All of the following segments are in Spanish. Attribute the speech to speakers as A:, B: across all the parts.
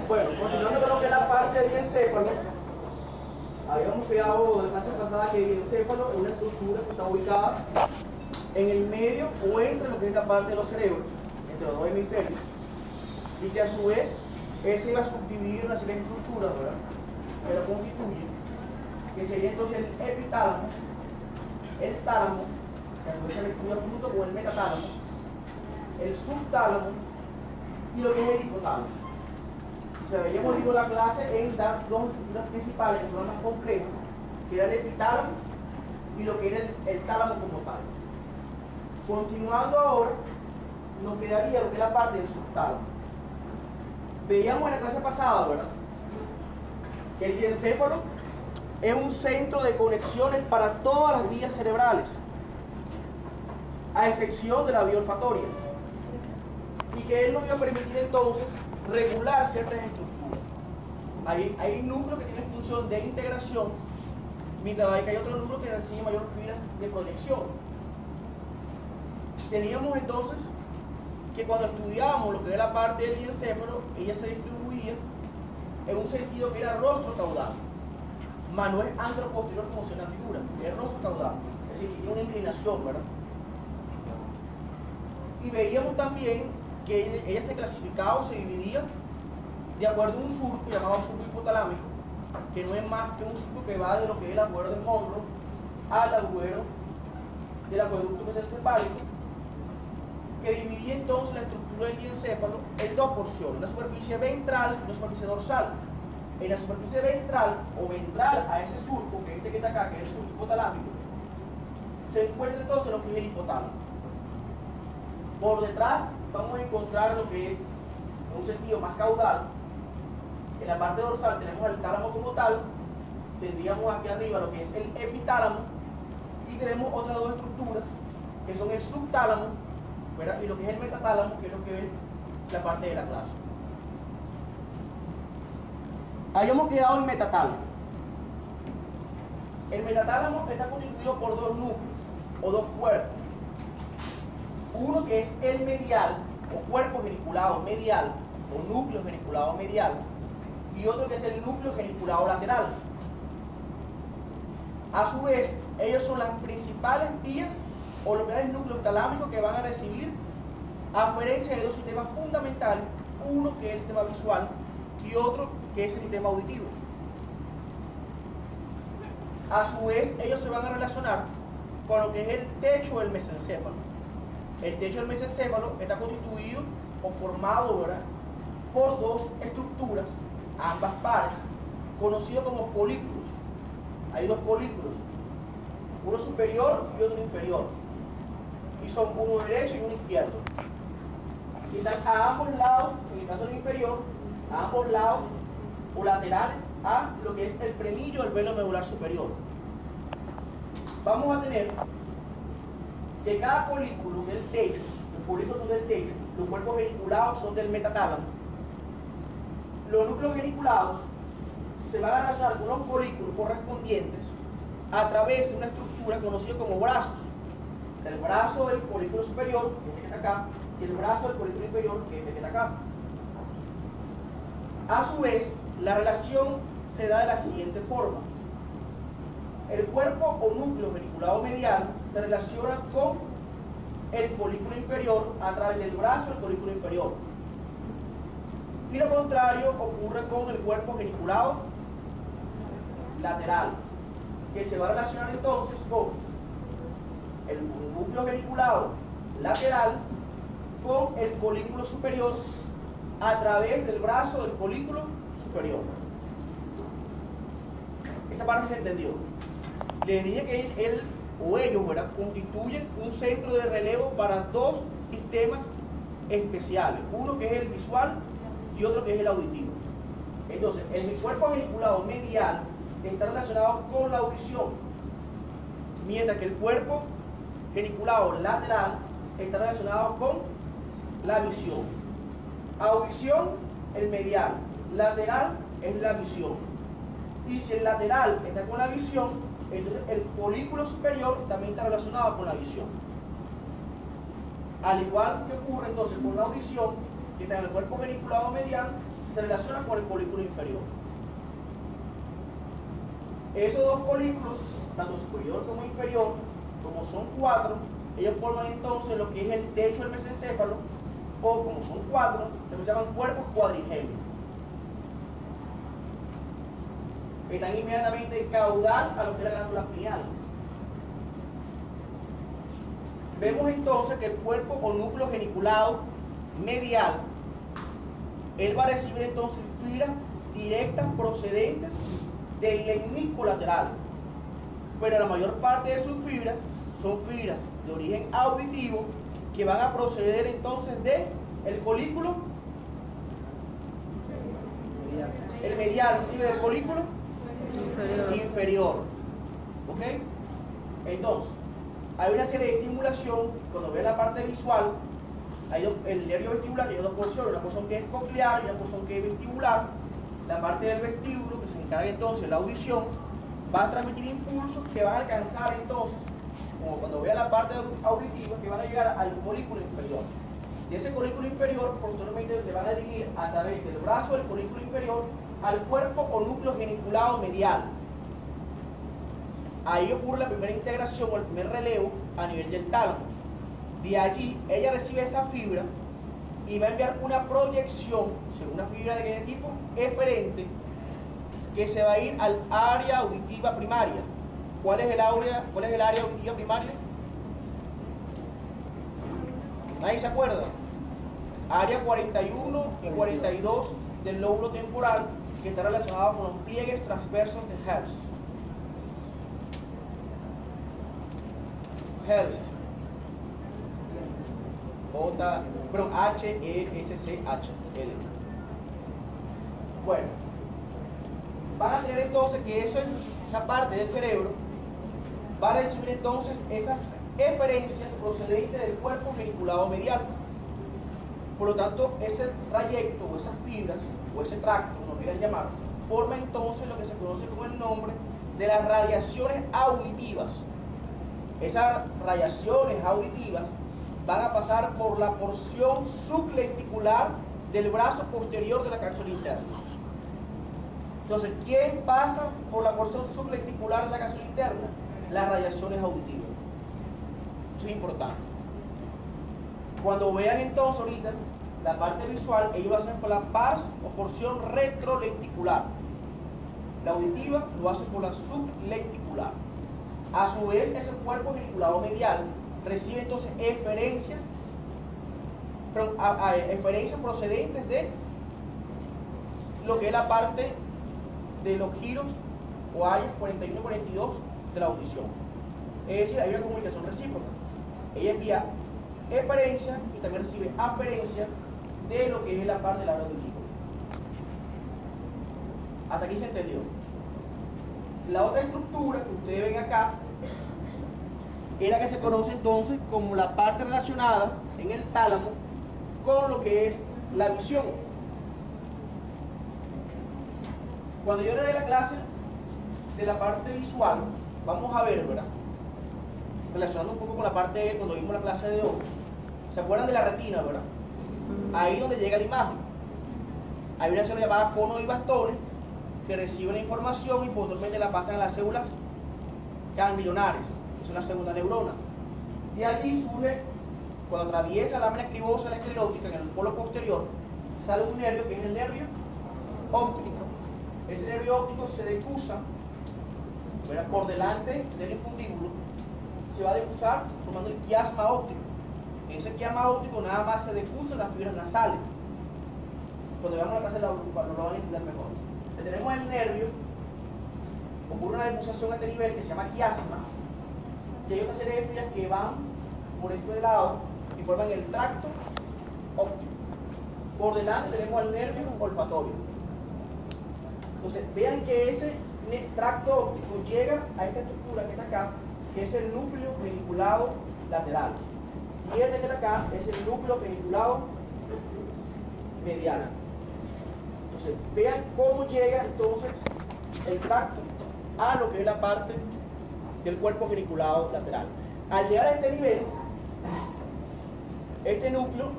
A: Bueno, continuando con lo que es la parte del encéfalo, habíamos quedado la clase pasada que el encéfalo es una estructura que está ubicada en el medio o entre lo que es la parte de los cerebros, entre los dos hemisferios, y que a su vez ese iba a subdividir una serie de estructuras, ¿verdad?, que lo constituyen, que sería entonces el epitálamo, el tálamo, que a su vez se le estudia junto con el metatálamo, el subtálamo y lo que es el hipotálamo. O sea, ya hemos dicho la clase en dar dos estructuras principales que son las más complejas, que era el epitálamo y lo que era el tálamo como tal. Continuando ahora, nos quedaría lo que es la parte del subtálamo. Veíamos en la clase pasada, ¿verdad?, que el diencéfalo es un centro de conexiones para todas las vías cerebrales, a excepción de la vía olfatoria, y que él nos iba a permitir entonces regular ciertas estructuras. Hay núcleos que tienen función de integración, mientras que hay otros núcleos que reciben mayor fila de proyección. Teníamos entonces que cuando estudiábamos lo que era la parte del diencéfalo, ella se distribuía en un sentido que era rostro-caudal, más no es antro-posterior como se en la figura, es rostro-caudal, es decir, que tiene una inclinación, ¿verdad? Y veíamos también que ella se clasificaba o se dividía de acuerdo a un surco llamado surco hipotalámico, que no es más que un surco que va de lo que es el agujero de Monro al agujero del acueducto mesencefálico, que dividía entonces la estructura del diencéfalo en dos porciones, una superficie ventral y una superficie dorsal. En la superficie ventral o ventral a ese surco, que es este que está acá, que es el surco hipotalámico, se encuentra entonces lo que es el hipotálamo. Por detrás vamos a encontrar lo que es, en un sentido más caudal, en la parte dorsal tenemos el tálamo como tal, tendríamos aquí arriba lo que es el epitálamo, y tenemos otras dos estructuras, que son el subtálamo, ¿verdad?, y lo que es el metatálamo, que es lo que ve la parte de la clase. Habíamos quedado en metatálamo. El metatálamo está constituido por dos núcleos, o dos cuerpos. Uno que es el medial, o cuerpo geniculado medial, o núcleo geniculado medial, y otro que es el núcleo geniculado lateral. A su vez, ellos son las principales vías, o lo que es el núcleo talámico, que van a recibir aferencia de dos sistemas fundamentales, uno que es el sistema visual y otro que es el sistema auditivo. A su vez, ellos se van a relacionar con lo que es el techo del mesencéfalo. El techo del mesencéfalo está constituido o formado, ¿verdad?, por dos estructuras, ambas pares, conocidos como polículos. Hay dos polículos, uno superior y otro inferior, y son uno derecho y uno izquierdo. Y están a ambos lados, en el caso del inferior, a ambos lados o laterales a lo que es el frenillo del velo medular superior. Vamos a tener que cada polículo del techo, los polículos son del techo, los cuerpos geniculados son del metatálamo. Los núcleos geniculados se van a relacionar con los polículos correspondientes a través de una estructura conocida como brazos. El brazo del polículo superior, que es este que está acá, y el brazo del polículo inferior, que es este que está acá. A su vez, la relación se da de la siguiente forma. El cuerpo o núcleo geniculado medial se relaciona con el polículo inferior a través del brazo del polículo inferior. Y lo contrario ocurre con el cuerpo geniculado lateral, que se va a relacionar entonces con el núcleo geniculado lateral con el polículo superior a través del brazo del polículo superior. Esa parte se entendió. Les dije que él o ellos, ¿verdad?, constituyen un centro de relevo para dos sistemas especiales, uno que es el visual y otro que es el auditivo. Entonces, el cuerpo geniculado medial está relacionado con la audición, mientras que el cuerpo geniculado lateral está relacionado con la visión. Audición, el medial, lateral es la visión. Y si el lateral está con la visión, entonces el polículo superior también está relacionado con la visión. Al igual que ocurre entonces con la audición, que está en el cuerpo geniculado medial, se relaciona con el colículo inferior. Esos dos colículos, tanto superior como inferior, como son 4, ellos forman entonces lo que es el techo del mesencéfalo, o como son 4, se llaman cuerpos cuadrigémeos. Están inmediatamente caudal a lo que es la glándula pineal. Vemos entonces que el cuerpo o núcleo geniculado medial, él va a recibir entonces fibras directas procedentes del lemnisco lateral, pero la mayor parte de sus fibras son fibras de origen auditivo que van a proceder entonces de el colículo el medial, recibe del colículo inferior. ¿Ok? Entonces, hay una serie de estimulación. Cuando ve la parte visual, hay el nervio vestibular tiene dos porciones, una porción que es coclear y una porción que es vestibular. La parte del vestíbulo, que se encarga entonces de la audición, va a transmitir impulsos que van a alcanzar entonces, como cuando vea la parte auditiva, que van a llegar al colículo inferior. Y ese colículo inferior, posteriormente, se van a dirigir a través del brazo del colículo inferior al cuerpo o núcleo geniculado medial. Ahí ocurre la primera integración o el primer relevo a nivel del tálamo. De allí, ella recibe esa fibra y va a enviar una proyección, según una fibra de qué tipo, eferente, que se va a ir al área auditiva primaria. ¿Cuál es el área auditiva primaria? ¿Nadie se acuerda? Área 41 y 42 del lóbulo temporal, que está relacionado con los pliegues transversos de Hers. Hers. H-E-S-C-H-L. Bueno, van a tener entonces que esa parte del cerebro va a recibir entonces esas eferencias procedentes del cuerpo geniculado medial. Por lo tanto, ese trayecto o esas fibras o ese tracto, como lo quieran llamar, forma entonces lo que se conoce con el nombre de las radiaciones auditivas. Esas radiaciones auditivas van a pasar por la porción sublenticular del brazo posterior de la cápsula interna. Entonces, ¿quién pasa por la porción sublenticular de la cápsula interna? Las radiaciones auditivas. Eso es importante. Cuando vean entonces ahorita la parte visual, ellos lo hacen por la pars o porción retrolenticular. La auditiva lo hace por la sublenticular. A su vez, ese cuerpo geniculado medial recibe entonces eferencias procedentes de lo que es la parte de los giros o áreas 41 y 42 de la audición. Es decir, hay una comunicación recíproca. Ella envía eferencia y también recibe aferencia de lo que es la parte del área auditiva. Hasta aquí se entendió. La otra estructura que ustedes ven acá es la que se conoce entonces como la parte relacionada en el tálamo con lo que es la visión. Cuando yo le dé la clase de la parte visual, vamos a ver, ¿verdad? Relacionando un poco con la parte cuando vimos la clase de hoy. ¿Se acuerdan de la retina, verdad? Ahí donde llega la imagen. Hay una célula llamada cono y bastones que reciben la información y posteriormente la pasan a las células ganglionares, que son la segunda neurona. De allí surge, cuando atraviesa la lámina cribosa la esclerótica en el polo posterior, sale un nervio que es el nervio óptico. Ese nervio óptico se decusa, ¿verdad?, por delante del infundíbulo, se va a decusar formando el quiasma óptico. En ese quiasma óptico nada más se decusan las fibras nasales. Cuando veamos la clase lo van a entender mejor. Tenemos el nervio, ocurre una decusación a este nivel que se llama quiasma, y hay otra serie de fibras que van por este lado y forman el tracto óptico. Por delante tenemos el nervio olfatorio. Entonces, vean que ese tracto óptico llega a esta estructura que está acá, que es el núcleo geniculado lateral. Y este que está acá es el núcleo geniculado medial. Entonces, vean cómo llega entonces el tracto a lo que es la parte del cuerpo geniculado lateral. Al llegar a este nivel, este núcleo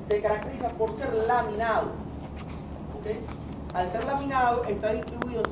A: se caracteriza por ser laminado. ¿ok? Al ser laminado está distribuido